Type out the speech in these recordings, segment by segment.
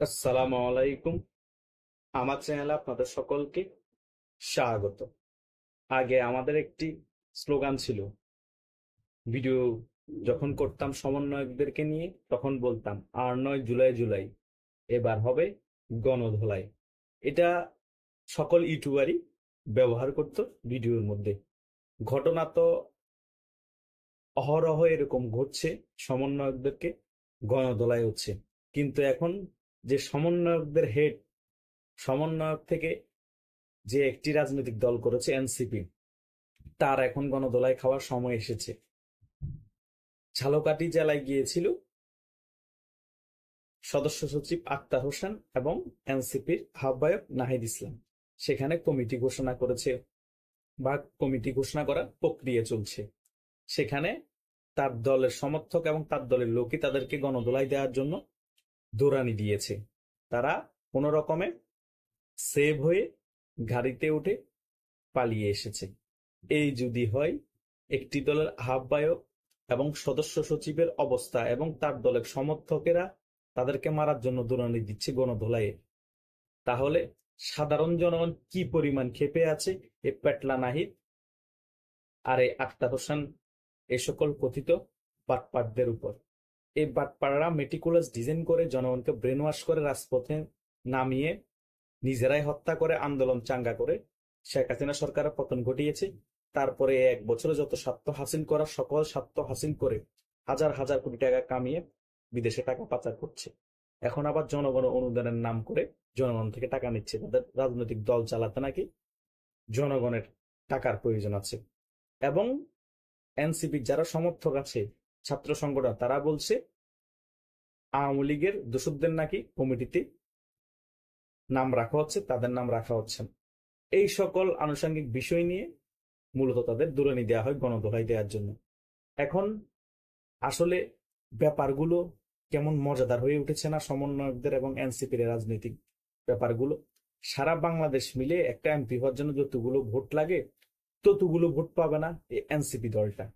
আসসালামু আলাইকুম। আমার চ্যানেলে আপনাদের সকলকে স্বাগত। আগে আমাদের একটি স্লোগান ছিল, ভিডিও যখন করতাম সমন্বয়কদেরকে নিয়ে তখন বলতাম আর নয় জুলাই জুলাই, এবার হবে গণধোলাই। এটা সকল ইউটিউবারই ব্যবহার করত ভিডিওর মধ্যে। ঘটনা তো অহরহ এরকম ঘটছে, সমন্বয়কদেরকে গণধোলাই হচ্ছে। কিন্তু এখন যে সমন্বয়কদের হেড, সমন্বয়ক থেকে যে একটি রাজনৈতিক দল করেছে এনসিপি, তার এখন গণধোলাই খাওয়ার সময় এসেছে। ঝালকাঠি জেলায় গিয়েছিল সদস্য সচিব আক্তার হোসেন এবং এনসিপির আহ্বায়ক নাহিদ ইসলাম। সেখানে কমিটি ঘোষণা করেছে বা কমিটি ঘোষণা করার প্রক্রিয়া চলছে। সেখানে তার দলের সমর্থক এবং তার দলের লোকই তাদেরকে গণধোলাই দেওয়ার জন্য দৌড়ানি দিয়েছে। তারা কোনো রকমে সেভ হয়ে গাড়িতে উঠে পালিয়ে এসেছে। এই যদি হয়, একটি দলের আহ্বায়ক এবং সদস্য সচিবের অবস্থা এবং তার দলের সমর্থকেরা তাদেরকে মারার জন্য দৌড়ানি দিচ্ছে গণধোলাইয়ে, তাহলে সাধারণ জনগণ কি পরিমাণ ক্ষেপে আছে এ পেটলা নাহিদ আর এই আক্তার হোসেন, এ সকল কথিত বাটপারদের উপর। এই বাটপাররা মেটিকুলাস ডিজাইন করে জনগণকে ব্রেন ওয়াশ করে রাজপথে নামিয়ে নিজেরাই হত্যা করে আন্দোলন চাঙ্গা করে শেখ হাসিনা সরকারের পতন ঘটিয়েছে। তারপরে এক বছরে যত স্বার্থ হাসিল করার সকল স্বার্থ হাসিল করে হাজার হাজার কোটি টাকা কামিয়ে বিদেশে টাকা পাচার করছে। এখন আবার জনগণ অনুদানের নাম করে জনগণ থেকে টাকা নিচ্ছে। তাদের রাজনৈতিক দল চালাতে নাকি জনগণের টাকার প্রয়োজন আছে। এবং এনসিপির যারা সমর্থক আছে, ছাত্র সংগঠন, তারা বলছে আওয়ামী লীগের দোসরদের নাকি কমিটিতে নাম রাখা হচ্ছে, তাদের নাম রাখা হচ্ছে না। এই সকল আনুষঙ্গিক বিষয় নিয়ে মূলত তাদের দৌড়ানি দেওয়া হয় গণদোলাই দেওয়ার জন্য। এখন আসলে ব্যাপারগুলো কেমন মজাদার হয়ে উঠেছে না সমন্বয়কদের এবং এনসিপির রাজনৈতিক ব্যাপারগুলো। সারা বাংলাদেশ মিলে একটা এমপি হওয়ার জন্য যতগুলো ভোট লাগে ততগুলো ভোট পাবে না এই এনসিপি দলটা।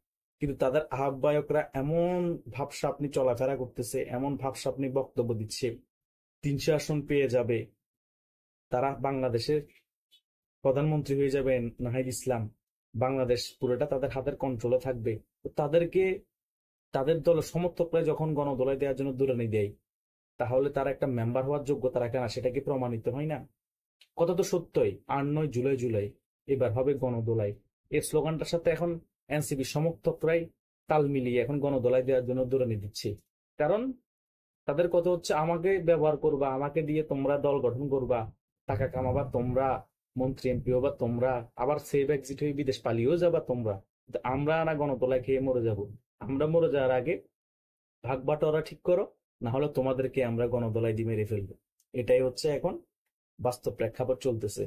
কিন্তু তাদের আহ্বায়করা এমন ভাবসাব নিয়ে চলাফেরা করতেছে, এমন ভাবসাব নিয়ে বক্তব্য দিচ্ছে, 300 আসন পেয়ে যাবে, তারা বাংলাদেশের প্রধানমন্ত্রী হয়ে যাবেন নাহিদ ইসলাম, বাংলাদেশ পুরোটা তাদের হাতের কন্ট্রোলে থাকবে। তো তাদেরকে তাদের দলের সমর্থকরা যখন গণদোলাই দেওয়ার জন্য দৌড়ানি দেয়, তাহলে তারা একটা মেম্বার হওয়ার যোগ্যতা রাখে না, সেটা কি প্রমাণিত হয় না? কথা তো সত্যই, আর নয় জুলাই জুলাই, এবার হবে গণদোলাই। এই স্লোগানটার সাথে এখন এনসিপি সমর্থকরাই তাল মিলিয়ে এখন গণদোলাই দেওয়ার জন্য দৌড়ানি দিচ্ছে। কারণ তাদের কথা হচ্ছে, আমাকে ব্যবহার করবা, আমাকে দিয়ে তোমরা দল গঠন করবা, টাকা কামাবা তোমরা, মন্ত্রী এমপি হবা তোমরা, আবার সেভ এক্সিট হয়ে বিদেশ পালিয়েও যাবা তোমরা। কিন্তু আমরা না গণতলায় খেয়ে মরে যাব। আমরা মরে যাওয়ার আগে ভাগ বাটোয়ারা ঠিক করো, না হলে তোমাদেরকে আমরা গণদোলাই দিয়ে মেরে ফেলবো। এটাই হচ্ছে এখন বাস্তব প্রেক্ষাপট চলতেছে।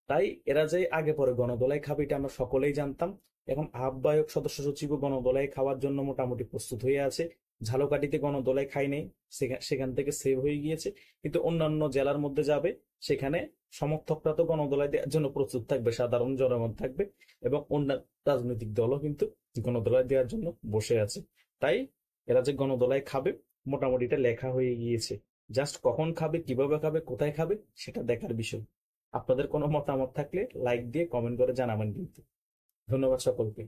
তাই এরা যে আগে পরে গণদোলাই খাবে এটা আমরা সকলেই জানতাম। এখন আহ্বায়ক সদস্য সচিব গণদোলাই খাওয়ার জন্য মোটামুটি প্রস্তুত হয়ে আছে। ঝালকাঠিতে গণদোলাই খাই নেই, সেখান থেকে সেভ হয়ে গিয়েছে। কিন্তু অন্যান্য জেলার মধ্যে যাবে, সেখানে সমর্থকরা তো গণদোলাই দেওয়ার জন্য প্রস্তুত থাকবে, সাধারণ জনগণ থাকবে, এবং অন্য রাজনৈতিক দলও কিন্তু গণদোলাই দেওয়ার জন্য বসে আছে। তাই এরা যে গণদোলাই খাবে মোটামুটি এটা লেখা হয়ে গিয়েছে। জাস্ট কখন খাবে, কিভাবে খাবে, কোথায় খাবে, সেটা দেখার বিষয়। আপনাদের কোনো মতামত থাকলে লাইক দিয়ে কমেন্ট করে জানাবেন কিন্তু। ধন্যবাদ সকলকে।